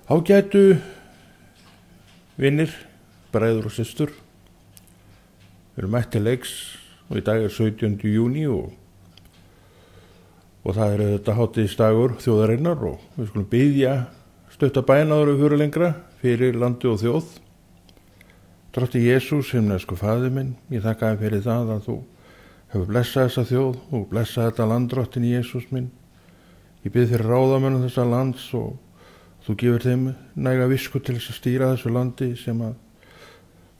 Ágætu vinir, bræður og systur, við erum mætt til leiks og í dag 17. júní og það þetta hátíðisdagur þjóðarinnar og við skulum biðja stutta bæn áður við fyrir lengra fyrir landi og þjóð. Drottinn Jesús, himnesku Faðir minn, ég þakka þér fyrir það að þú hefur blessað þessa þjóð og blessað þetta land, Drottinn Jesús minn. Ég bið fyrir ráðamönnum þessa lands og þú gefur þeim næga visku til þess að stýra þessu landi sem að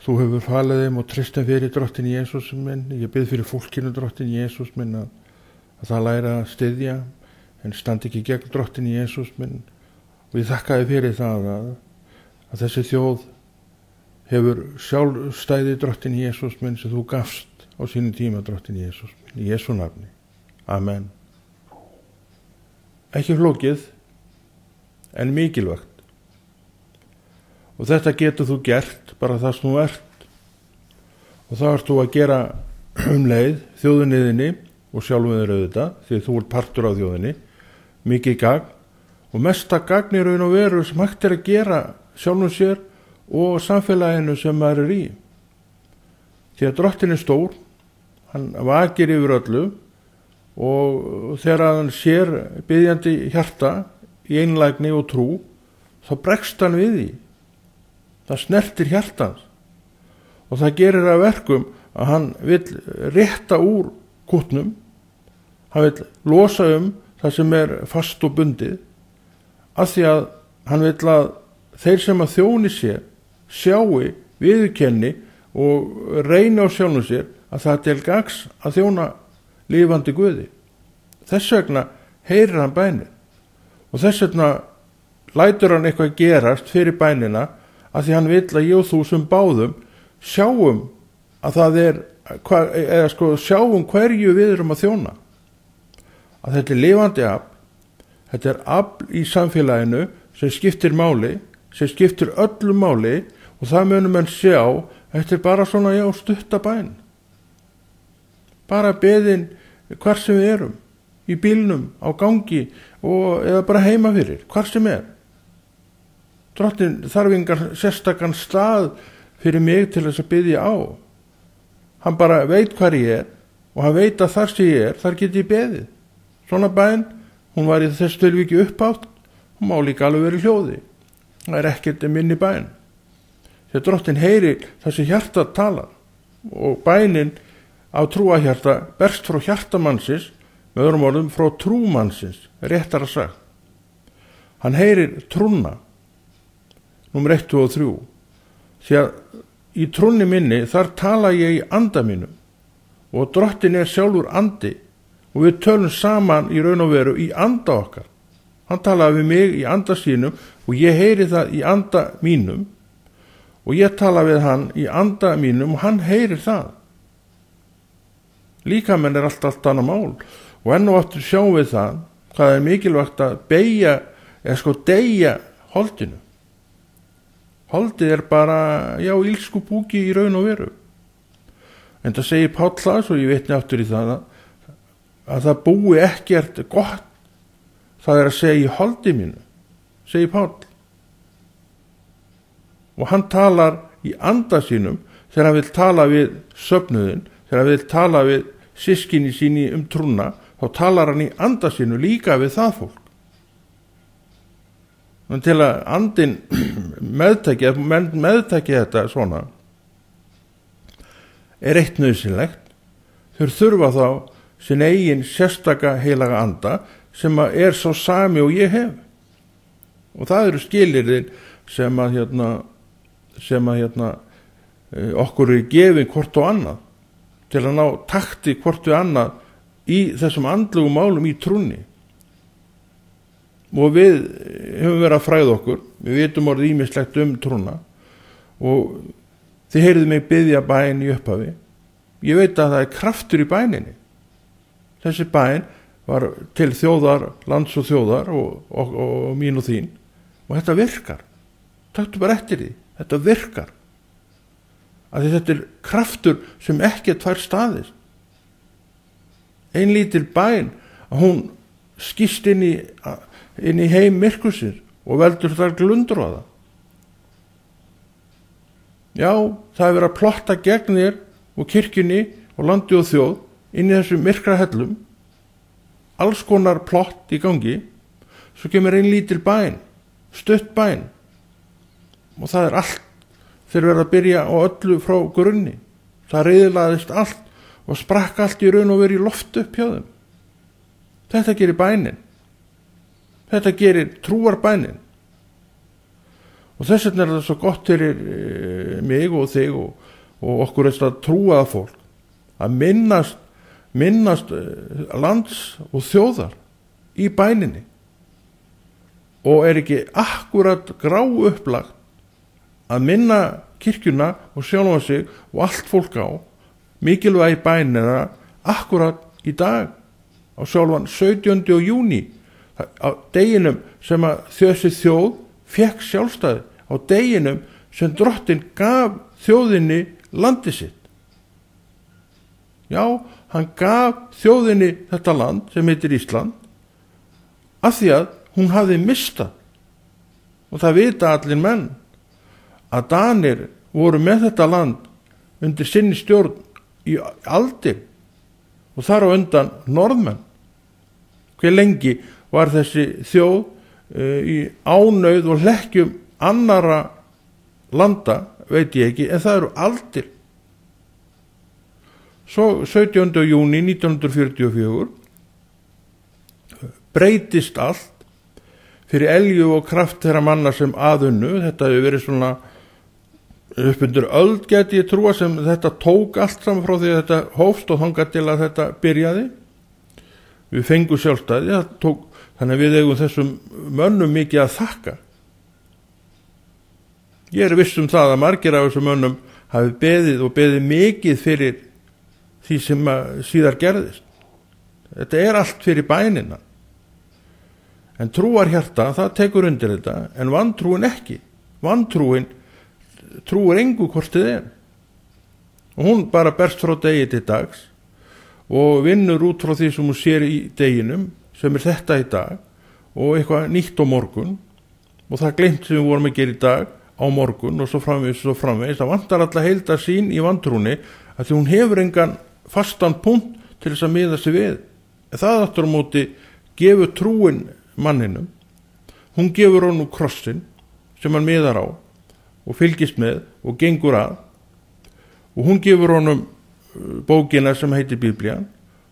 þú hefur falið þeim og treyst þeim fyrir, Drottinn Jesús minn. Ég bið fyrir fólkinu, Drottinn Jesús minn, að það læra að styðja en standi ekki gegn, Drottinn Jesús minn. Og ég þakka þér fyrir það að þessi þjóð hefur sjálfstæði, Drottinn Jesús minn, sem þú gafst á sínum tíma, Drottinn Jesús minn, í Jesú nafni. Amen. Ekki flókið, en mikilvægt. Og þetta getur þú gert bara það sem þú ert. Og það ert þú að gera leið þjóðinniðinni og sjálfum þér auðvitað, því þú ert partur af þjóðinni, mikið gagn og mesta gagn í raun og veru sem hægt að gera sjálfum sér og samfélaginu sem maður í. Því að Drottinn stór, hann vakir yfir öllu og þegar hann sér biðjandi hjarta í einlægni og trú, þá bregst hann við því. Það snertir hjartans og það gerir að verkum að hann vill rétta úr kútnum, hann vill losa það sem fast og bundið, af því að hann vill að þeir sem að þjóni sér sjái, viðurkenni og reyna á sjálfum sér að það til gagns að þjóna lifandi Guði. Þess vegna heyrir hann bænir og þess vegna lætur hann eitthvað gerast fyrir bænina að því hann vill að ég og þú sem báðum sjáum að það sjáum hverju við erum að þjóna. Að þetta lifandi afl, þetta afl í samfélaginu sem skiptir máli, sem skiptir öllu máli og það munum menn sjá, þetta bara svona stutta bæn. Bara beðin hvar sem við erum, í bílnum, á gangi eða bara heima fyrir, hvar sem Drottinn þarf engan sérstakann stað fyrir mig til þess að biðja á. Hann bara veit hvar ég og hann veit að þar sem ég þar get ég beðið. Svona bæn, hún var í þess tilviki uppátt, hún má líka alveg verið hljóði. Það ekkert minni bæn. Þegar Drottinn heyrir þessi hjarta tala og bænin á trúahjarta berst frá hjartamannsins, með öðrum orðum frá trúmannsins, réttara sagt. Hann heyrir trúna, númer 1 og 3, því að í trúnni minni þar tala ég í anda mínum og Drottinn sjálfur andi og við tölum saman í raun og veru í anda okkar. Hann talaði við mig í anda sínum og ég heyri það í anda mínum og ég tala við hann í anda mínum og hann heyrir það. Líkamenn allt annað mál og enn og aftur sjáum við það hvað mikilvægt að deyja holdinu. Holdið bara, ílsku búki í raun og veru. En það segir Páll það, og ég vitni aftur í það, að það búi ekkert gott, það að segja í holdi mínu, segir Páll. Og hann talar í anda sínum þegar hann vil tala við söfnuðin, þegar hann vil tala við systkini síni trúna, þá talar hann í anda sínu líka við það fólk. En til að andinn meðtaki þetta svona eitt nauðsynlegt. Þau þurfa þá sin eigin sérstaka heilaga anda sem svo sami og ég hef. Og það eru skilyrðin sem okkur gefin hvort og annað til að ná takti hvort við annað í þessum andlegu málum í trúnni. Og við höfum verið að fræða okkur, við vitum orðið ýmislegt trúna og þið heyrið mig biðja bæn í upphafi. Ég veit að það kraftur í bæninni. Þessi bæn var til þjóðar, lands og þjóðar og mín og þín og þetta virkar. Taktu bara eftir því, þetta virkar. Að þetta kraftur sem ekki tvær staðist. Ein lítil bæn að hún skýst inn í heim myrkursins og veldur þar glundroða. Já, það er verið að plotta gegn þér og kirkjunni og landi og þjóð inn í þessum myrkra hellum, alls konar plott í gangi. Svo kemur einn lítil bæn, stutt bæn, og það er allt þeir verið að byrja á öllu frá grunni. Það riðlaðist allt og sprakk allt í raun og verið í loft upp hjá þeim. Þetta gerir bænin. Þetta gerir trúarbænin. Og þess vegna er það svo gott fyrir mig og þig og okkur að trúaða fólk að minnast lands og þjóðar í bæninni. Og er ekki akkurat grá upplagt að minna kirkjuna og sjálfa sig og allt fólk á mikilvægi bænina akkurat í dag á sjálfan 17. júní, á deginum sem að þessi þjóð fekk sjálfstæði, á deginum sem Drottinn gaf þjóðinni landi sitt. Já, hann gaf þjóðinni þetta land sem heitir Ísland af því að hún hafði mistað. Og það vita allir menn að Danir voru með þetta land undir sinni stjórn í aldir og þar á undan Norðmenn. Hve lengi var þessi þjóð í ánauð og hlekkjum annara landa, veit ég ekki, en það eru aldir. Svo 17. júní 1944 breytist allt fyrir elju og kraft þeirra manna sem aðunnu. Þetta hefur verið svona upp undir öld, geti ég trúa, sem þetta tók allt saman frá því að þetta hófst og þangað til að þetta byrjaði. Við fengum sjálfstæði, þannig að við eigum þessum mönnum mikið að þakka. Ég er viss það að margir af þessum mönnum hafi beðið mikið fyrir því sem síðar gerðist. Þetta er allt fyrir bænina. En trúarhjarta, það tekur undir þetta, en vantrúin ekki. Vantrúin trúir engu hvort þið er. Og hún bara berst frá degi til dags og vinnur út frá því sem hún sér í deginum, sem er þetta í dag, og eitthvað nýtt á morgun, og það glemt sem við vorum að gera í dag á morgun, og svo framvegis. Það vantar alla heildarsýn í vantrúni, að því hún hefur engan fastan punkt til þess að miða sig við. En það aftur á móti gefur trúin manninum, hún gefur honum krossin sem hann miðar á og fylgist með og gengur að, og hún gefur honum bókina sem heitir Biblían,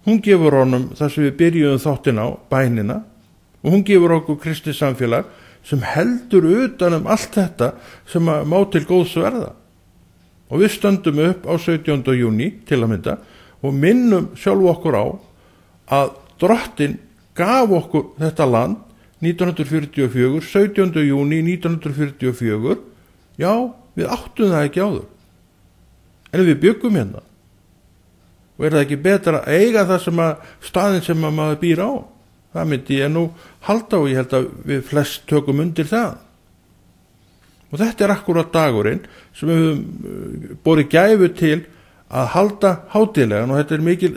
hún gefur honum það sem við byrjuðum þáttin á, bænina, og hún gefur okkur kristið samfélag sem heldur utan allt þetta sem má til góðs verða. Og við stöndum upp á 17. júní til að mynda og minnum sjálf okkur á að Drottinn gaf okkur þetta land 1944, 17. júní 1944. Já, við áttum það ekki áður, en við byggum hérna. Og er það ekki betra að eiga það sem staðin sem maður býr á? Það myndi ég nú halda, og ég held að við flest tökum undir það. Og þetta er akkurat dagurinn sem við höfum borið gæfu til að halda hátíðlegan, og þetta er mikil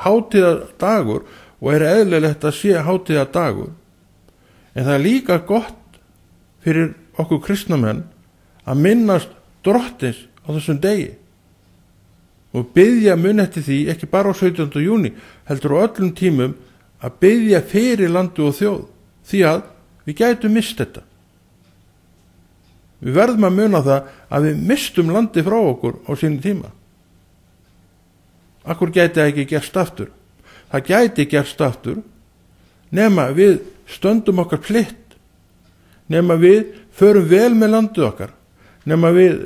hátíðadagur og er eðlilegt að sé hátíðadagur. En það er líka gott fyrir okkur kristnamenn að minnast Drottins á þessum degi og biðja mun eftir því, ekki bara á 17. júní, heldur á öllum tímum, að biðja fyrir landu og þjóð, því að við gætum mist þetta. Við verðum að muna það að við mistum landi frá okkur á sínum tíma. Akkur gæti það ekki gerst aftur? Það gæti gerst aftur nema við stöndum okkar plitt, nema við förum vel með landið okkar, nema við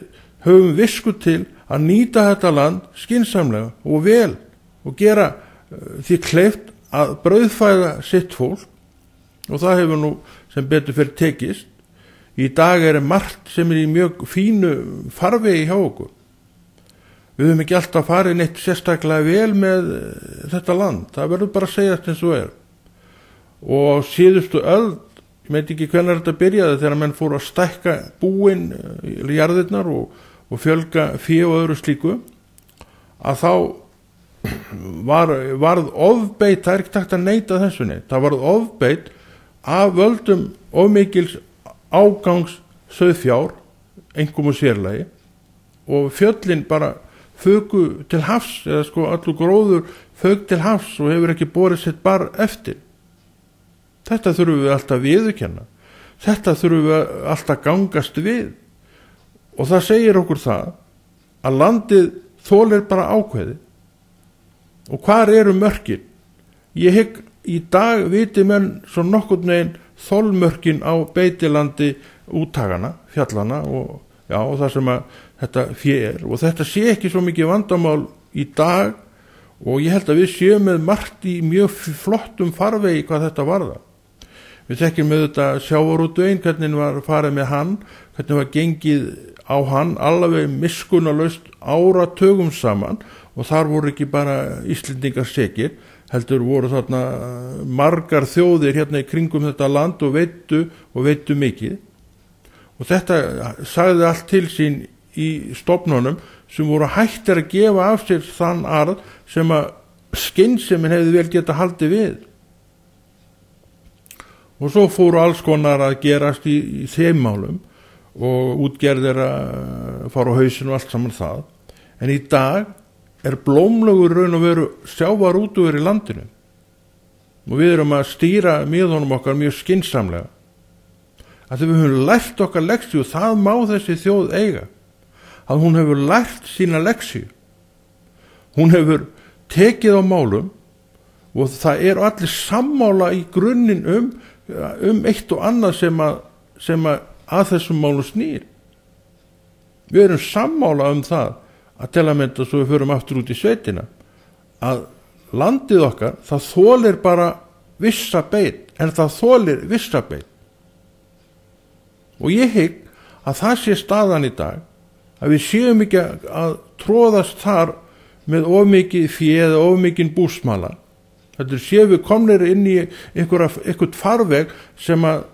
höfum visku til að nýta þetta land skynsamlega og vel og gera því kleift að brauðfæða sitt fólk, og það hefur nú sem betur fyrir tekist. Í dag er margt sem er í mjög fínu farvegi hjá okkur. Við höfum ekki alltaf farið neitt sérstaklega vel með þetta land, það verður bara að segja þetta eins og er. Og síðustu öld, ég veit ekki hvernig þetta byrjaði, þegar menn fóru að stækka búin í jarðirnar og fjölga fé og öðru slíku, að þá varð ofbeit, það er ekki takt að neita þessu neitt, það varð ofbeit af völdum of mikils ágangs sauðfjár, einkum og sérlagi, og fjöllin bara fuku til hafs, eða sko allur gróður fug til hafs og hefur ekki borið sitt bar eftir. Þetta þurfum við alltaf viðurkenna. Þetta þurfum við alltaf gangast við. Og það segir okkur það að landið þolir bara ákveði. Og hvar eru mörkin? Ég hygg í dag viti menn svo nokkurn veginn þolmörkin á beitilandi úttagana, fjallana og það sem að þetta fjör. Og þetta sé ekki svo mikið vandamál í dag og ég held að við séum með margt í mjög flottum farvegi hvað þetta varðar. Við þekkjum með þetta sjávarútveginn, hvernig var farið með hann, hvernig var gengið á hann alveg miskunnarlaust áratugum saman og þar voru ekki bara Íslendingar sekir, heldur voru þarna margar þjóðir hérna í kringum þetta land og veittu mikið. Og þetta sagði allt til sín í stofnunum sem voru hættir að gefa af sér þann arð sem að skynsemin hefði vel geta haldið við. Og svo fóru alls konar að gerast í þeim málum og útgerðir að fara á hausinu og allt saman það. En í dag er blómlegur raun og veru sjávarútvegur í landinu. Og við erum að stýra miðunum okkar mjög skynsamlega. Að við höfum lært okkar leksíu, það má þessi þjóð eiga. Að hún hefur lært sína leksíu. Hún hefur tekið á málum og það eru allir sammála í grunninn eitt og annað sem að þessum málum snýr. Við erum sammála það að til að mynda svo við förum aftur út í sveitina að landið okkar það þolir bara vissa beit, en það þolir vissa beit. Og ég hygg að það sé staðan í dag að við séum ekki að tróðast þar með of mikið fé eða of mikið búsmala. Þetta séum við komnir inn í einhvern farveg sem að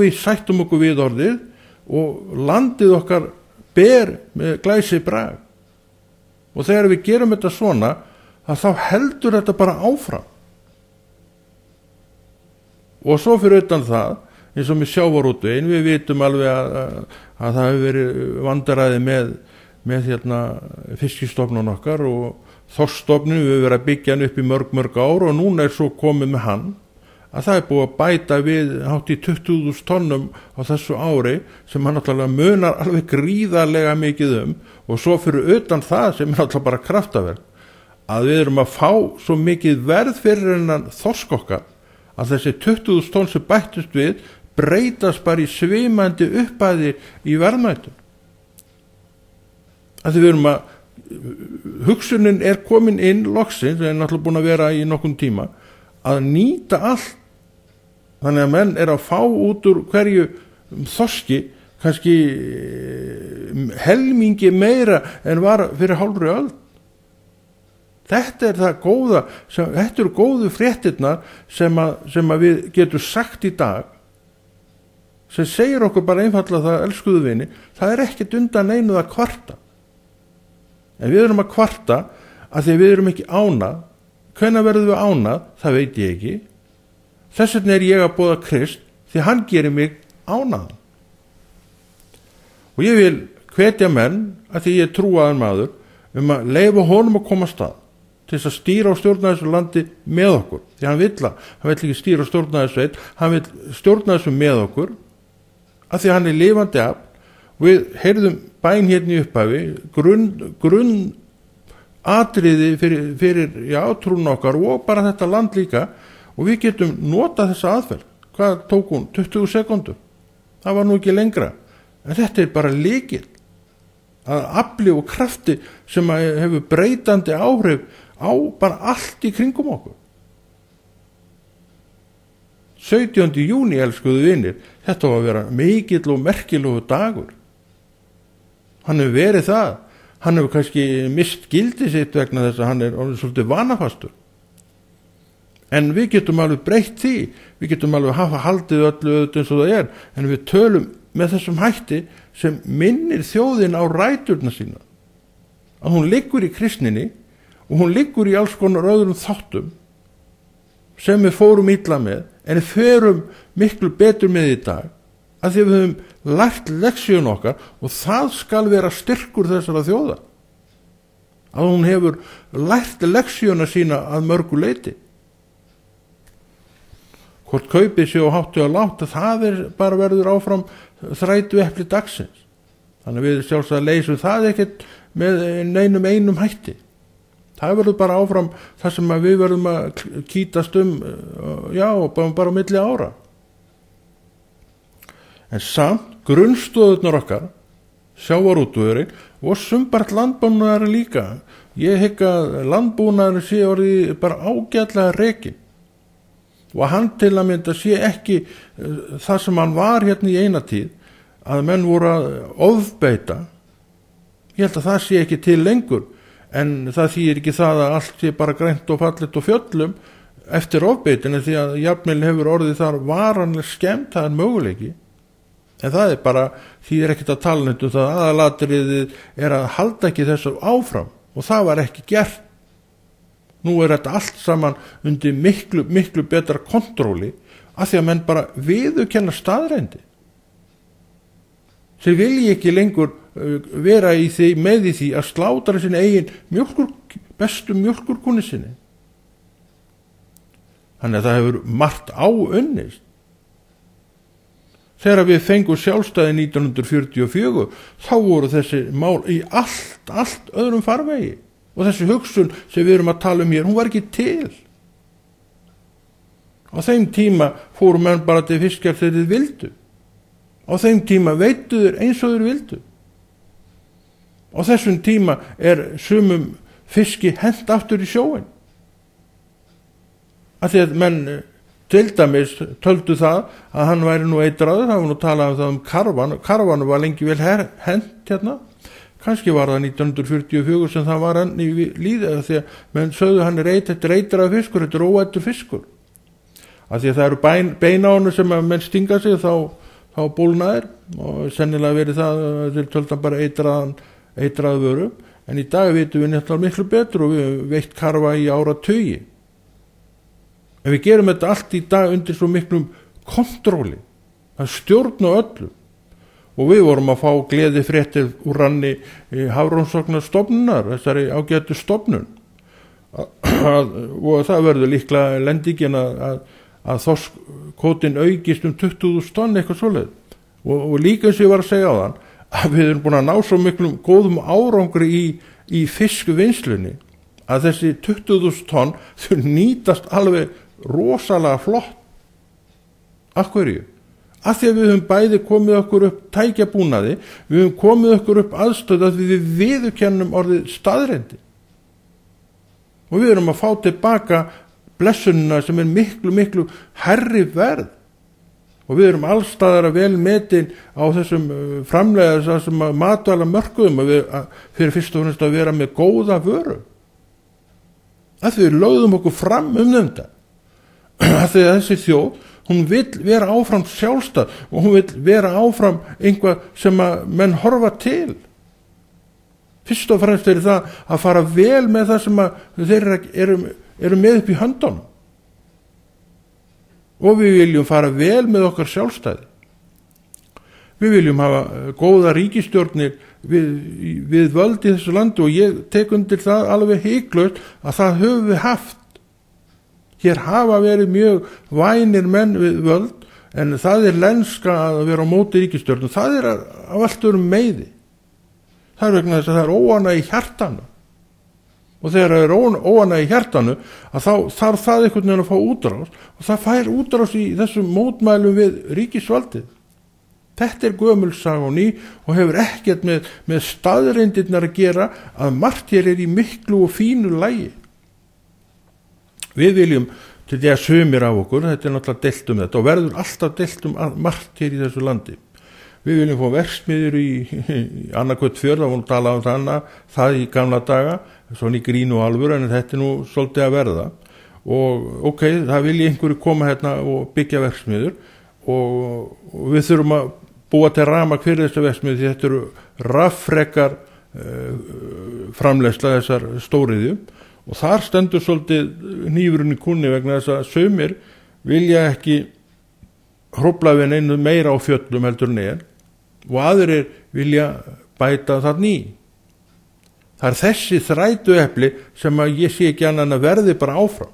við sættum okkur við orðið og landið okkar ber með glæsi brag. Og þegar við gerum þetta svona að þá heldur þetta bara áfram. Og svo fyrir utan það, eins og með sjávarútveginn, við vitum alveg að það hefur verið vandræði með fiskistofnun okkar og þorskstofnun, við hefur verið að byggja hann upp í mörg ár og núna er svo komið með hann að það er búið að bæta við hátt í 20.000 tonnum á þessu ári sem hann náttúrulega munar alveg gríðarlega mikið og svo fyrir utan það sem er náttúrulega bara kraftaverk að við erum að fá svo mikið verð fyrir hennan þorsk okkar að þessi 20.000 tonn sem bættust við breytast bara í svimandi upphæðir í verðmætum. Að við erum að hugsunin er komin inn loksins, það er náttúrulega búin að vera í nokkun tíma, að nýta allt. Þannig að menn er að fá út úr hverju þorski kannski helmingi meira en var fyrir hálfri öld. Þetta er það góða, þetta eru góðu fréttirnar sem að við getum sagt í dag, sem segir okkur bara einfallega það, elskuðu vini, það er ekkert undan einu að kvarta. En við erum að kvarta að því við erum ekki ánað. Hvenær verðum við ánað? Það veit ég ekki. Þess vegna er ég að boða Krist því hann gerir mig ánaðan. Og ég vil hvetja menn að því ég trúaður maður að leyfa honum að koma af stað til þess að stýra og stjórna þessu landi með okkur. Því hann vill ekki stýra og stjórna þessu einn, hann vill stjórna þessu með okkur að því hann er lifandi afl. Við heyrðum bæn hérna í upphafi, grunn atriði fyrir trúna okkar og bara þetta land líka og við getum notað þessa aðferð. Hvað tók hún? 20 sekundur. Það var nú ekki lengra. En þetta er bara lykill að afli og krafti sem hefur breytandi áhrif á bara allt í kringum okkur. 17. júní, elskuðu vinir, þetta var að vera mikill og merkilegur dagur. Hann hefur verið það. Hann hefur kannski mist gildi sitt vegna þess að hann er svolítið vanafastur. En við getum alveg breytt því. Við getum alveg haldið öllu eins og það er. En við tölum með þessum hætti sem minnir þjóðin á ræturna sína. Að hún liggur í kristninni og hún liggur í alls konar öðrum þáttum sem við fórum illa með en við förum miklu betur með í dag að því við höfum lært leksíun okkar og það skal vera styrkur þessara þjóða að hún hefur lært leksíuna sína að mörgu leyti. Hvort kaupið sé og hátti að láta, það bara verður áfram þrætu epli dagsins. Þannig að við sjálfsagt leysum það ekkert með neinum einum hætti. Það verður bara áfram það sem við verðum að kýtast bara á milli ára. En samt grunnstóðurnar okkar, sjávarútvegurinn og sumbart landbúnaðar líka. Ég hygg að landbúnaðar sé orðið bara ágætlega rekinn. Og hann til að mynda sé ekki það sem hann var hérna í eina tíð, að menn voru að ofbeita. Ég held að það sé ekki til lengur, en það þýðir ekki það að allt sé bara grænt og fallit og fjöllum eftir ofbeitinu, því að jafnvel hefur orðið þar varanlega skemmt, það er möguleiki. En það bara, þýðir ekkert að tala neitt það aðalatriðið að halda ekki þessu áfram, og það var ekki gert. Nú þetta allt saman undir miklu, miklu betra kontróli, af því að menn bara viðurkenna staðreyndir. Þeir vilji ekki lengur vera með í því að slátra sinni eigin bestu mjólkurkúnni sinni. Þannig að það hefur margt áunnist. Þegar við fengum sjálfstæði 1944, þá voru þessi mál í allt öðrum farvegi. Og þessi hugsun sem við erum að tala hér, hún var ekki til. Á þeim tíma fóru menn bara til fiskjar þegar þeir vildu. Á þeim tíma veittu þeir eins og þeir vildu. Á þessum tíma sumum fiski hent aftur í sjóin. Af því að menn til dæmis töldu það að hann væri nú eitraður, það var nú talað um karvan. Karvanu var lengi vel hent hérna. Kannski var það 1944 sem það var hann í líði, því að menn sögðu hann eitraður fiskur, þetta óættur fiskur. Af því að það eru bein á hann sem að menn stinga sig, þá bólnaðir, og sennilega verið það að þeir töldu hann bara eitraða vöru. En í dag vitum við náttúrulega miklu betur, og við höfum veitt karfa í áratugi. En við gerum þetta allt í dag undir svo miklum kontróli, að stjórna öllu. Og við vorum að fá gleði fréttir úr ranni Hafrannsóknastofnunar, þessari ágætu stofnun. Og það verður líklega lendingin að þorskkvótinn aukist 20.000 tonn, eitthvað svoleið. Og líka eins og ég var að segja á þann, að við erum búin að ná svo miklum góðum árangri í fiskvinnslunni, að þessi 20.000 tonn þau nýtast alveg rosalega flott. Af hverju? Af því að við höfum bæði komið okkur upp tækjabúnaði, við höfum komið okkur upp aðstöð að við viðurkennum orðið staðreyndir. Og við erum að fá tilbaka blessunina sem miklu, miklu hærri verð. Og við erum allstaðar að vel metin á þessum framlega þessum matvæla mörkuðum fyrir fyrst og fremst að vera með góða vöru. Af því við lögðum okkur fram þetta. Af því að þessi þjóð, hún vill vera áfram sjálfstæð og hún vill vera áfram einhvað sem að menn horfa til. Fyrst og fremst það að fara vel með það sem að þeir eru með upp í höndunum. Og við viljum fara vel með okkar sjálfstæði. Við viljum hafa góða ríkisstjórnir við völd í þessu landi, og ég tek undir það alveg hiklaust að það höfum við haft. Hér hafa verið mjög vænir menn við völd, en það lenska að vera á móti ríkisstjórnum. Það af allt öðrum meiði. Það vegna þess að það óánægja í hjartanu. Og þegar það óánægja í hjartanu, að þá þarf það einhvern veginn að fá útrás, og það fær útrás í þessum mótmælum við ríkisvaldið. Þetta gömul saga og ný, og hefur ekkert með staðreyndirnar að gera, að margt hér í miklu og fínu lagi. Við viljum til því að sumir af okkur, þetta náttúrulega deilt þetta, og verður alltaf deilt margt hér í þessu landi. Við viljum fá verksmiðjur í annarkvöld fjörð, það voru talað það í gamla daga, svona í grín og alvöru, en þetta nú svolítið að verða. Og það vilji einhverju koma hérna og byggja verksmiðjur, og við þurfum að búa til rafmagn fyrir þessar verksmiðjur, því þetta eru raffrekar framleiðsla þessar stóriðju. Og þar stendur svolítið hnífurinn í kúnni, vegna þess að sumir vilja ekki hrófla við neinu meira á fjöllum heldur en og aðrir vilja bæta þarna í. Það er þessi þrætu epli sem að ég sé ekki annan að verði bara áfram.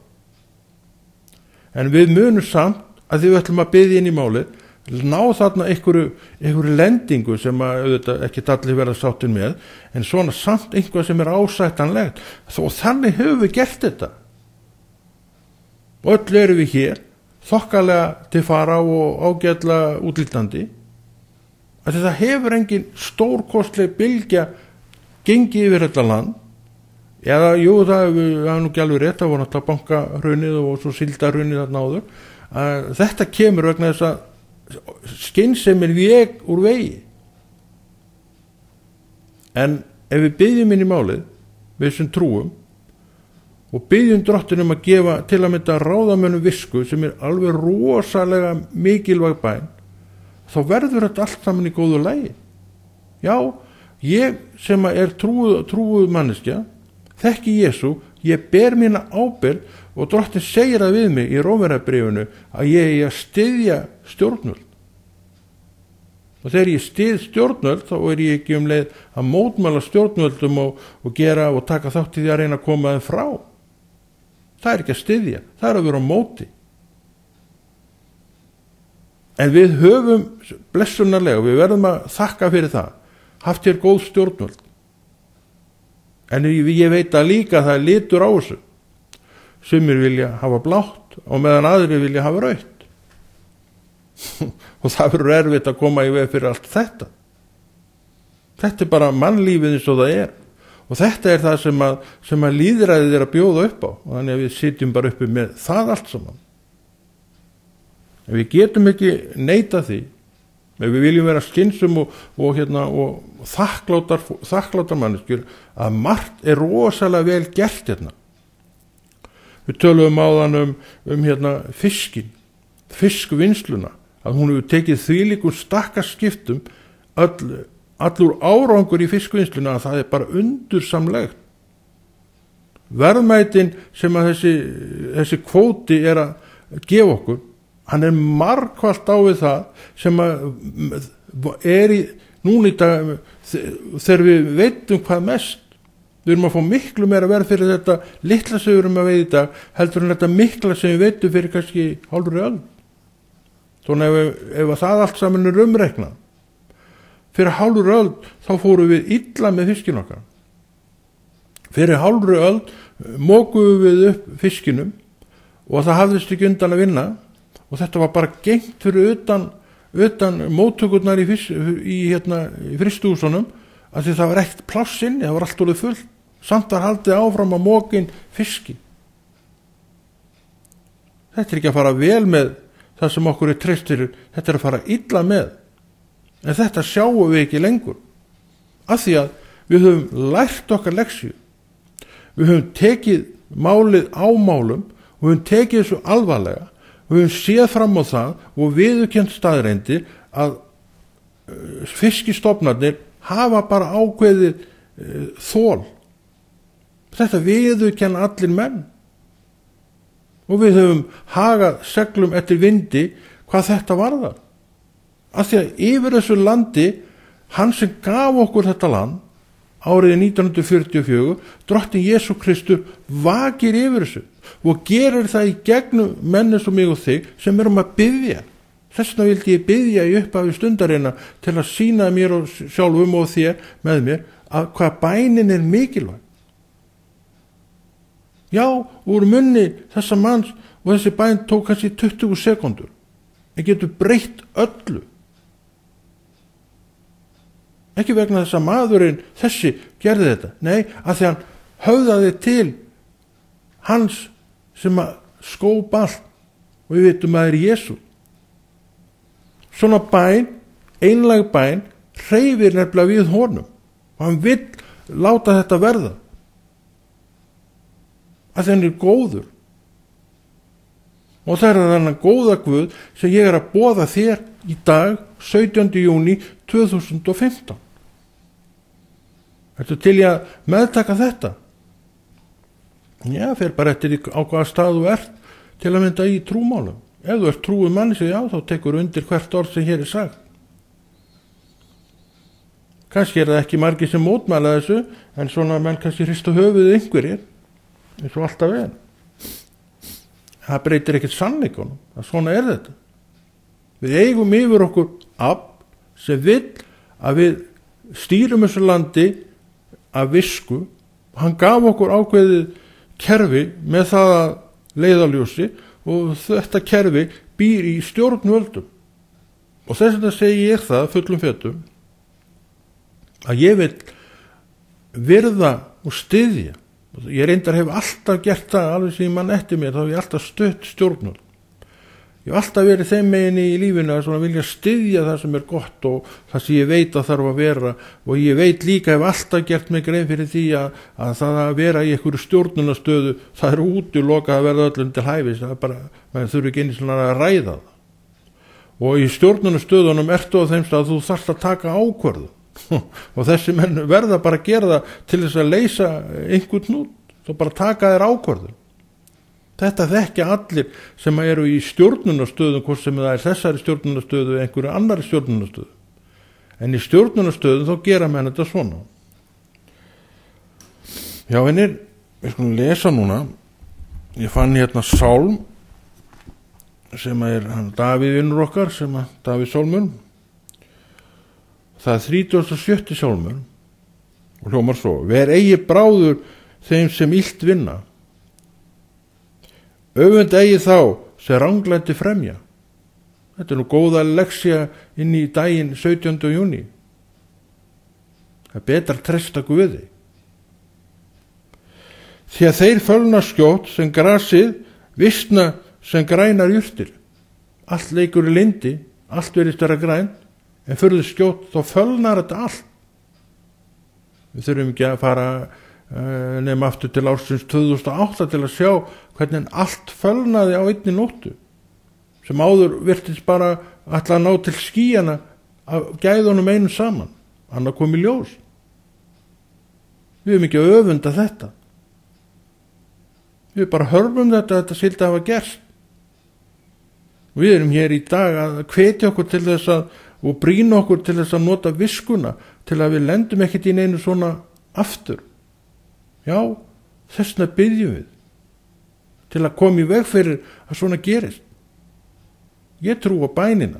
En við munum samt að því við ætlum að biðja inn í málið, ná þarna einhverju lendingu sem að auðvitað ekki allir verða sáttir með, en svona samt einhvað sem er ásættanlegt. Og þannig höfum við gert þetta. Og öll erum við hér, þokkalega til fara og ágætlega útlítandi, að þetta hefur engin stórkostleg bylgja gengið yfir þetta land, eða jú, það er nú ekki alveg rétt, það voru náttúrulega bankahrunið og svo síldarhrunið þarna áður, að þetta kemur vegna þess að skynsemin vék úr vegi. En ef við biðjum inn í málið, við sem trúum, og biðjum drottin að gefa til að mynda ráðamönnum visku sem er alveg rosalega mikilvæg bæn, þá verður þetta allt saman í góðu lagi. Já, ég sem er trúuð manneskja, þekki Jesú, ég ber mína ábyrgð og drottin segir það við mig í Rómverjabréfinu að ég eigi að styðja stjórnvöld. Og þegar ég styð stjórnvöld þá er ég ekki leið að mótmæla stjórnvöldum og gera og taka þátt í því að reyna að koma þeim frá. Það er ekki að styðja, það er að vera á móti. En við höfum blessunarlega, við verðum að þakka fyrir það, haft hér góð stjórnvöld. En ég veit að líka það er litur á þessu. Sumir vilja hafa blátt og meðan aðrir vilja hafa rautt. Og það verður erfitt að koma í veg fyrir allt þetta. Þetta er bara mannlífið eins og það er. Og þetta er það sem að lýðræðið er að bjóða upp á. Og þannig að við sitjum bara uppi með það allt saman. En við getum ekki neita því, ef við viljum vera skynsum og þakklátar manneskjur, að margt er rosalega vel gert hérna. Við töluðum áðan fiskin, fiskvinnsluna, að hún hefur tekið þvílíkum stakkaskiptum allur árangur í fiskvinnsluna að það er bara undursamlegt. Verðmætin sem að þessi kvóti er að gefa okkur, hann er margfalt á við það sem er núna í dag þegar við veitum hvað mest. Við erum að fá miklu meira verð fyrir þetta litla sem við erum að veiða í dag heldur en þetta mikla sem við veitum fyrir kannski hálfri öld. Svona ef það allt saman er umreiknað. Fyrir hálfri öld þá fórum við illa með fiskin okkar. Fyrir hálfri öld mókuðum við upp fiskinum og það hafðist ekki undan að vinna. Og þetta var bara gengt fyrir utan móttökurnar í frystihúsunum að því það var ekkert pláss inni, það var allt orðið fullt. Samt var haldið áfram að mókin fiski. Þetta er ekki að fara vel með það sem okkur er treyst fyrir, þetta er að fara illa með. En þetta sjáum við ekki lengur. Af því að við höfum lært okkar leksju. Við höfum tekið málið á málum og við höfum tekið þessu alvarlega. Við höfum séð fram á það og viðurkennt staðreyndir að fiskistofnarnir hafa bara ákveðið þol. Þetta viðurkenna allir menn. Og við höfum hagað seglum eftir vindi hvað þetta varðar. Af því að yfir þessu landi, hann sem gaf okkur þetta land, árið 1944, drottin Jesú Kristur vakir yfir þessu og gerir það í gegnum menn eins og mig og þig sem erum að biðja. Þess vegna vildi ég biðja í upphafi stundarinnar til að sýna mér og sjálfum og þér með mér að hvað bænin er mikilvæg. Já, úr munni þessa manns og þessi bæn tók kannski 20 sekundur. En getur breytt öllu. Ekki vegna þess að maðurinn þessi gerði þetta. Nei, að því hann höfðaði til hans sem að skóp allt og við vitum að það er Jesú. Svona bæn, einlæg bæn, hreyfir nefnilega við honum og hann vill láta þetta verða. Að því hann er góður. Og það er þannig góða Guð sem ég er að boða þér í dag, 17. júní 2015. Ertu til í að meðtaka þetta? Já, fer bara eftir á hvaða stað þú ert til að mynda í trúmálum. ef þú ert trúið manni sem já, þá tekur undir hvert orð sem hér er sagt. Kannski er það ekki margir sem mótmæla þessu, en svona menn kannski hristu höfuðið einhverjir, eins og alltaf er. Það breytir ekkert sannleikunum, að svona er þetta. Við eigum yfir okkur afl sem vill að við stýrum þessu landi af visku. Hann gaf okkur ákveðið kerfi með það að leiðarljósi og þetta kerfi býr í stjórnvöldum. Og þess vegna segi ég það fullum fetum að ég vil virða og styðja. Ég reyndar hef alltaf gert það, alveg sem ég mann eftir mér, þá hef ég alltaf stutt stjórnvöld. Ég hef alltaf verið þeim megin í lífinu að svona vilja styðja það sem er gott og það sem ég veit að þarf að vera, og ég veit líka, hef alltaf gert mig grein fyrir því að það að vera í einhverju stjórnunastöðu, það er útilokað að verða öllum til hæfis, það er bara, maður þurfi ekki einu svona að ræða það. Og í stjórnunastöðunum ertu á þeim stað að þú þarft að taka ákvörðu og þessi menn verða bara að gera það til þess að leysa einhvern út, þá bara taka þér ákvörðu. Þetta þekkja allir sem eru í stjórnunastöðum, hvort sem það er þessari stjórnunastöðu eða einhverju annari stjórnunastöðu. En í stjórnunastöðum þá gera menn þetta svona. Já, vinir, við skulum lesa núna. Ég fann hérna sálm sem er Davíð vinnur okkar, sem að Davíð sálmur. Það er 37. sálmur og hljómar svo: ver eigi bráður þeim sem illt vinna, öfund eigi þá sem ranglæti fremja. Þetta er nú góða leksía inn í daginn 17. júní. Það er betra að treysta Guði. Því að þeir fölna skjótt sem grasið, visna sem grænar jurtir. Allt leikur í lindi, allt verðist vera grænt, en fyrir skjótt þá fölnar þetta allt. Við þurfum ekki að fara nema aftur til ársins 2008 til að sjá hvernig allt fölnaði á einni nóttu, sem áður virtist bara ætla að ná til skýjana af gæðunum einum saman, annað kom í ljós. Við erum ekki að öfunda þetta. Við bara hörfum þetta skyldi hafa gerst. Við erum hér í dag að hvetja okkur til þess og brýna okkur til þess að nota viskuna til að við lendum ekkert í neinu svona aftur. Já, þessna byggjum við til að koma í veg fyrir að svona gerist. Ég trúi á bænina.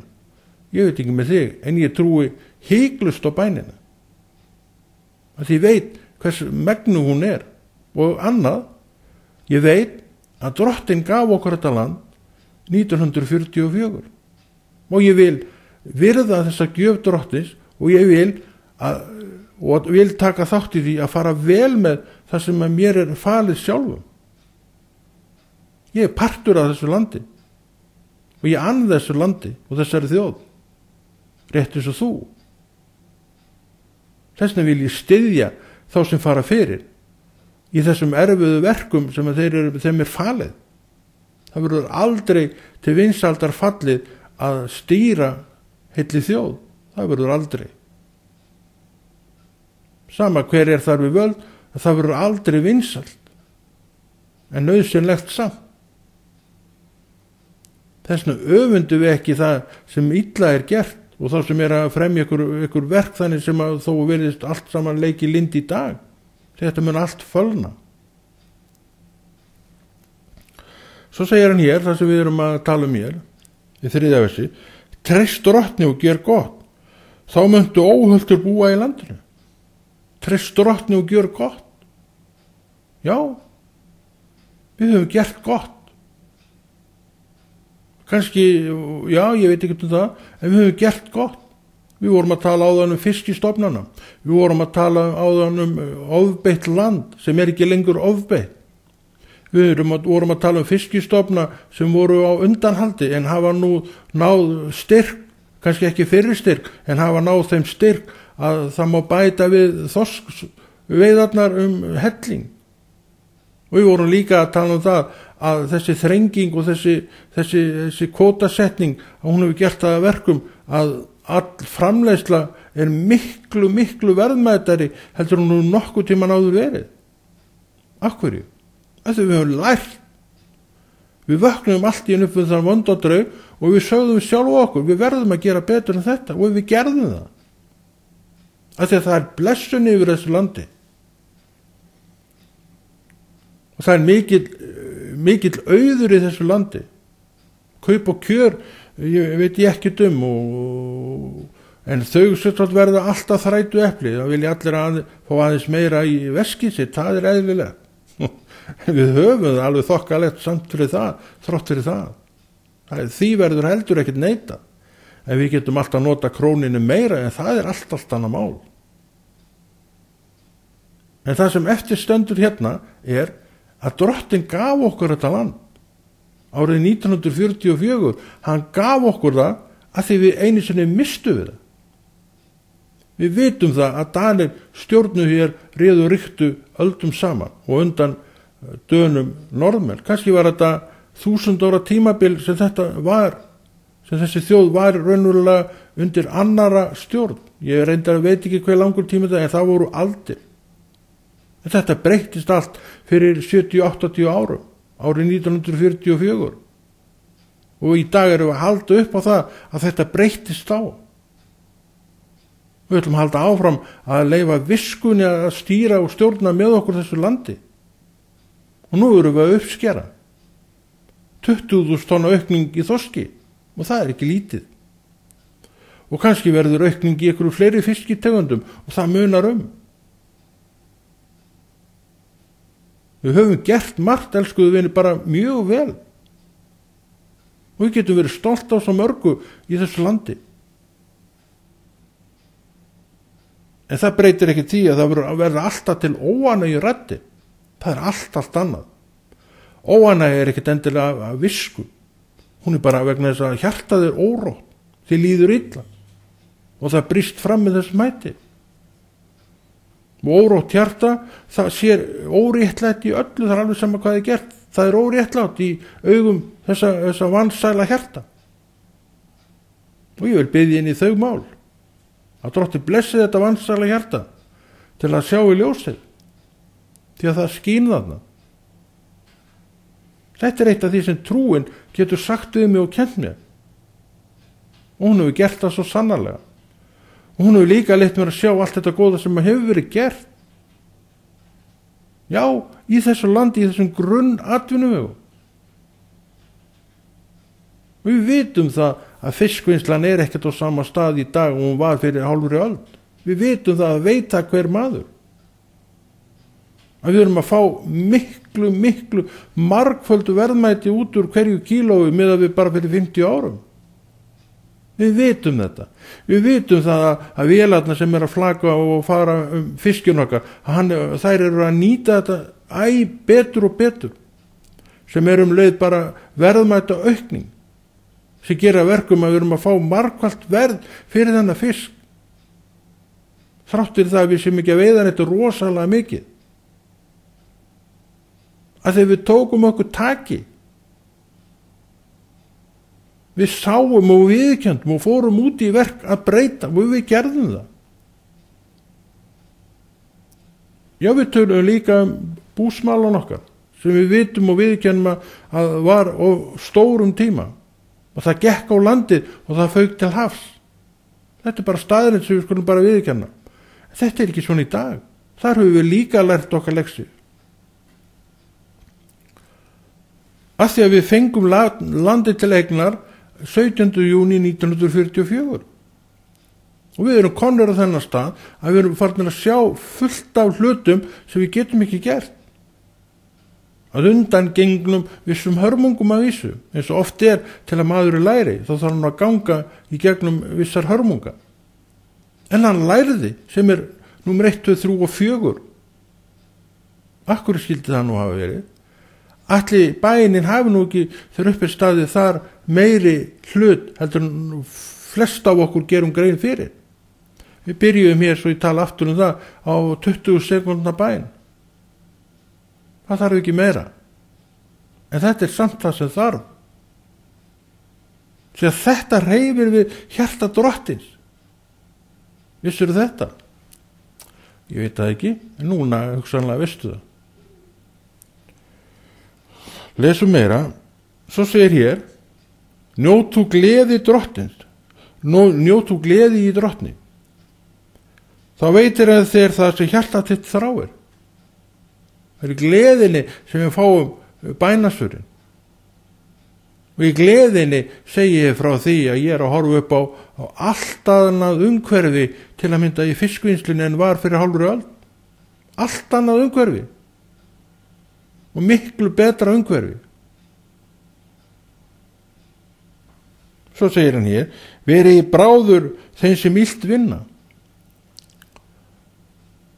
Ég veit ekki með þig, en ég trúi hiklust á bænina. Að ég veit hvers megnu hún er. Og annað, ég veit að Drottinn gaf okkur þetta land 1944. Og ég vil virða þessa gjöf Drottins og ég vil taka þátt í því að fara vel með það sem að mér er falið sjálfum. Ég er partur af þessu landi og ég ann þessu landi og þessari þjóð, rétt eins og þú. Þessna vil ég styðja þá sem fara fyrir í þessum erfiðu verkum sem þeim er falið. Það verður aldrei til vinsaldar fallið að stýra heilli þjóð. Það verður aldrei. Sama hver er þar við völd, það verður aldrei vinsald, en nauðsynlegt samt. Þessna öfundum við ekki það sem illa er gert og þá sem er að fremja ykkur verk þannig sem að þó verðist allt saman leiki lind í dag. Þetta mun allt fölna. Svo segir hann hér, það sem við erum að tala um hér, í 3. versi: treyst Drottni og gjör gott, þá muntu óhultur búa í landinu. Treyst Drottni og gjör gott. Já, við höfum gert gott. Kannski, já, ég veit ekki um það, en við höfum gert gott. Við vorum að tala áðan um fiskistofnana. Við vorum að tala áðan um ofbeitt land sem er ekki lengur ofbeitt. Við vorum að tala um fiskistofna sem voru á undanhaldi en hafa nú náð styrk, kannski ekki fyrir styrk, en hafa náð þeim styrk að það má bæta við þorskveiðarnar helling. Og við vorum líka að tala um það að þessi þrenging og þessi kvótasetning, að hún hefur gert það að verkum að all framleiðsla er miklu verðmætari heldur hún nokkuð tíman áður verið. Af hverju? Af því við höfum lært. Við vöknum allt í einu upp við þann vonda draug og við sögðum sjálf okkur, við verðum að gera betur en þetta, og við gerðum það. Af því að það er blessun yfir þessu landi. Og það er mikill auður í þessu landi. Kaup og kjör, veit ég ekkert en þau svolítið verða alltaf þrætu epli. Það vilja allir fá aðeins meira í veskið sitt, það er eðlilegt. Við höfum það alveg þokkalegt samt fyrir það, þrátt fyrir það. Því verður heldur ekkert neita. En við getum alltaf nota króninu meira, en það er allt annað mál. En það sem eftir stendur hérna er að Drottinn gaf okkur þetta land. Árið 1944, hann gaf okkur það að því við einu sinni mistu við það. Við vitum það að Danir stjórnu hér réðu ríktu öldum saman og undan Dönum norðmenn. Kannski var þetta 1000 ára tímabil sem þessi þjóð var raunverulega undir annara stjórn. Ég reyndar veit ekki hver langur tíma þetta, en það voru aldir. En þetta breyttist allt fyrir 70-80 árum, árið 1944. Og í dag erum við að halda upp á það að þetta breyttist á. Við ætlum að halda áfram að leyfa viskunni að stýra og stjórna með okkur þessu landi. Og nú erum við að uppskera 20.000 tonna aukning í þorski, og það er ekki lítið. Og kannski verður aukning í einhverju fleiri fiskitegundum, og það munar Við höfum gert margt, elskuðu vinir, bara mjög vel. Og við getum verið stolt af svo mörgu í þessu landi. En það breytir ekki því að það verður alltaf til óánægju raddir. Það er allt annað. Óánægja er ekkert endilega að visku. Hún er bara vegna þess að hjartað er órótt, því líður illa. Og það brýst fram með þessum hætti. Og órótt hjarta, það sér óréttlætt í öllu, það er alveg sama hvað er gert. Það er óréttlátt í augum þessa vansæla hjarta. Og ég vil biðja inn í þau mál að Drottinn blessi þetta vansæla hjarta til að sjá í ljósið, því að það skín þarna. Þetta er eitt af því sem trúin getur sagt við mig og kennt mér. Og hún hefur gert það svo sannarlega. Og hún hefur líka leitt mér að sjá allt þetta góða sem hefur verið gert. Já, í þessu landi, í þessum grunn atvinnuvegu. Og við vitum það að fiskvinnslan er ekkert á sama stað í dag og hún var fyrir hálfri öld. Við vitum það að veita hver maður. Að við erum að fá miklu margföldu verðmæti út úr hverju kílói miðað við bara fyrir 50 árum. Við vitum þetta. Við vitum það að vélarnar sem er að flaka og fara fiskjun okkar, þær eru að nýta þetta betur og betur, sem er leið bara verðmæta aukning, sem gera verkum að við erum að fá margfalt verð fyrir þennan fisk. Þráttir það að við sem ekki að veiða þetta rosalega mikið. Að þegar við tókum okkur taki, við sáum og viðurkenndum og fórum út í verk að breyta, og við gerðum það. Já, við tölum líka búsmalan okkar, sem við vitum og viðurkennum að var á stórum tíma, og það gekk á landið og það fauk til hafs. Þetta er bara staðurinn sem við skulum bara viðurkenna. Þetta er ekki svona í dag. Þar höfum við líka lært okkar leksi. Af því að við fengum landið til eignar 17. júní 1944. Og við erum komnir á þennan stað að við erum farin að sjá fullt af hlutum sem við getum ekki gert. Að undan gengnum vissum hörmungum að vísu, eins og oft er til að maður er læri, þá þarf hann að ganga í gegnum vissar hörmunga. En hann læriði, sem er númer 1, 2, 3 og 4. Akkur skildi það nú hafa verið? Ætli bænin hafi nú ekki þegar upp er staðið þar meiri hlut heldur en flest af okkur gerum grein fyrir. Við byrjuðum hér, svo ég tala aftur það, á 20 sekúndna bæn. Það þarf ekki meira. En þetta er samt það sem þarf. Því að þetta hreyfir við hjarta Drottins. Vissirðu þetta? Ég veit það ekki, en núna hugsanlega veistu það. Lesum meira Svo segir hér, njótu gleði drottins, njótu gleði í drottni. Þá veitir að þér það sem hjarta þitt þráir. Það er í gleðinni sem við fáum bænasvörin. Og í gleðinni segi ég frá því að ég að horfa upp á allt annað umhverfi til að mynda í fiskvinnslunni en var fyrir hálfri öld. Allt annað umhverfi. Og miklu betra umhverfi. Svo segir hann hér, verið í bráður þeim sem illt vinna.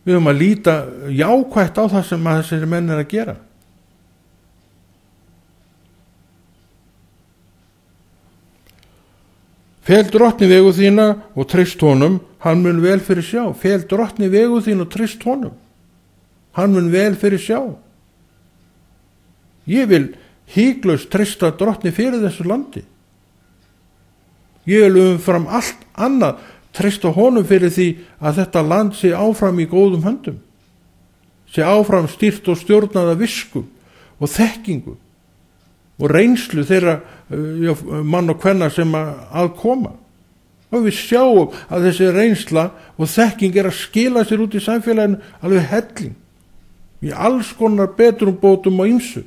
Við höfum að líta jákvætt á það sem þessir menn að gera. Fel drottni vegu þína og treyst honum, hann mun vel fyrir sjá. Fel drottni vegu þína og treyst honum, hann mun vel fyrir sjá. Ég vil híklaust treysta drottni fyrir þessu landi. Ég vil fram allt annað treysta honum fyrir því að þetta land sé áfram í góðum höndum. Sé áfram stýrt og stjórnaða visku og þekkingu og reynslu þeirra mann og kvenna sem að koma. Og við sjáum að þessi reynsla og þekking að skila sér út í samfélaginu alveg helling. Í alls konar betrumbótum og ýmsu.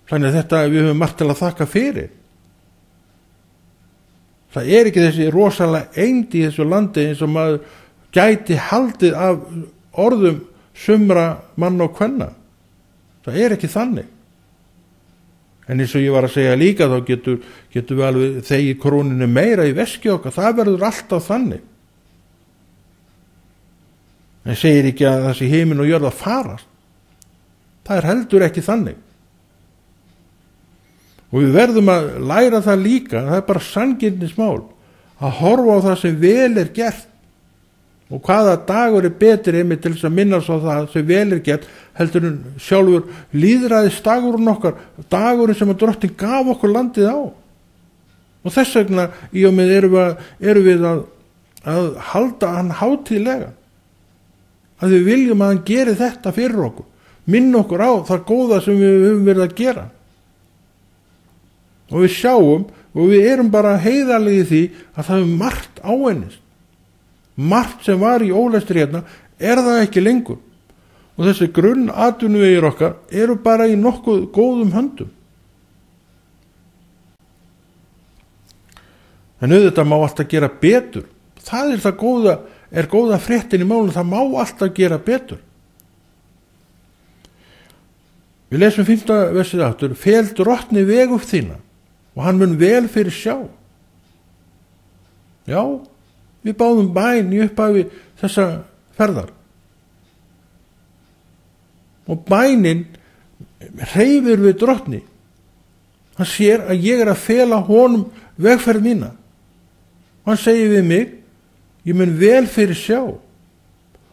Þannig að þetta við höfum margt til að þakka fyrir. Það er ekki þessi rosalega eind í þessu landi eins og maður gæti haldið af orðum sumra mann og kvenna. Það er ekki þannig. En eins og ég var að segja líka þá getur við alveg þegið króninu meira í veski okkar. Það verður alltaf þannig. En segir ekki að þessi himinn og jörð að farast. Það er heldur ekki þannig. Og við verðum að læra það líka, það er bara sanngirnismál, að horfa á það sem vel er gert. Og hvaða dagur er betri einmitt til þess að minnast á það sem vel er gert, heldur en sjálfur lýðræðis dagurinn okkar, dagurinn sem að Drottinn gaf okkur landið á. Og þess vegna í og með erum við að halda hann hátíðlega. Að við viljum að hann geri þetta fyrir okkur, minna okkur á það góða sem við höfum verið að gera. Og við sjáum og við erum bara heiðarlega í því að það er margt áennist. Margt sem var í ólestri hérna er það ekki lengur. Og þessi grunnatvinnuvegir okkar eru bara í nokkuð góðum höndum. En auðvitað má alltaf gera betur. Það er það góða fréttin í málunum, það má alltaf gera betur. Við lesum 5. versið aftur, fel drottni vegu þína og hann mun vel fyrir sjá. Já, við báðum bæn í upphafi þessa ferðar. Og bænin hreyfir við drottni. Hann sér að ég er að fela honum vegferð mína. Og hann segir við mig, ég mun vel fyrir sjá.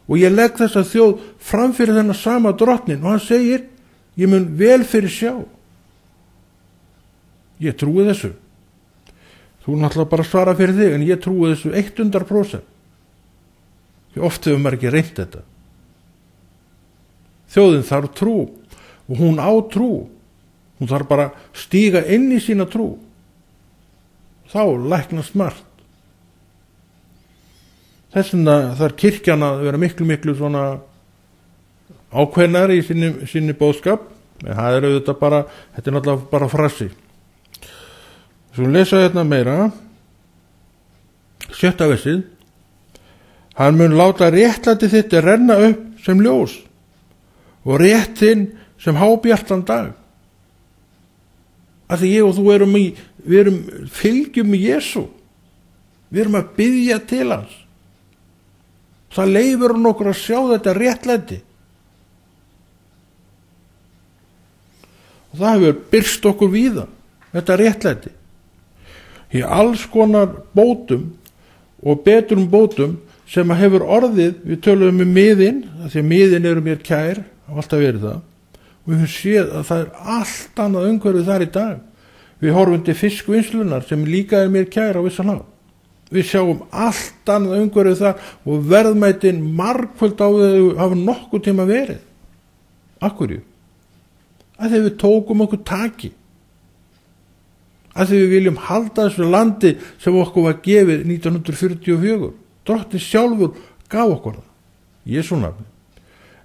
Og ég legg þessa þjóð fram fyrir þennan sama drottnin og hann segir, ég mun vel fyrir sjá. Ég trúi þessu. Þú náttúrulega bara svara fyrir þig, en ég trúi þessu 100%. Því oft hefur maður ekki reynt þetta. Þjóðin þarf trú og hún á trú. Hún þarf bara stíga inn í sína trú. Þá læknast margt. Þess vegna þarf kirkjan að vera miklu svona ákveðnar í sinni boðskap. En það er auðvitað bara, þetta er náttúrulega bara frasi. Svo lesa hérna meira. 7. versið. Hann mun láta réttlæti þitt renna upp sem ljós og rétt þinn sem hábjartan dag. Af því ég og þú við fylgjum í Jesú. Við erum að biðja til hans. Það leyfir hann okkur að sjá þetta réttlæti. Og það hefur birst okkur víða, þetta réttlæti. Í alls konar bótum og betrum bótum sem að hefur orðið, við töluðum miðin, því að miðin eru mér kær, hafa alltaf verið það, og við höfum séð að það er allt annað umhverfið þar í dag. Við horfum til fiskvinnslunar sem líka er mér kær á vissan hátt. Við sjáum allt annað umhverfið þar og verðmætin margföld á þau hafa nokkuð tíma verið. Af hverju? að því við tókum okkur taki, að því við viljum halda þessu landi sem okkur var gefið 1944. Drottinn sjálfur gaf okkur það, Jesú nafni.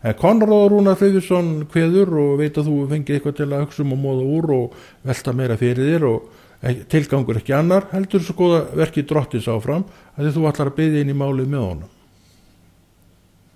En Konráð Rúnar Friðriksson kveður og veit að þú fengið eitthvað til að hugsa og móða úr og velta meira fyrir þér og tilgangur ekki annar, heldur svo góða verkið Drottins áfram að því þú ætlar að biðja inn í málið með honum.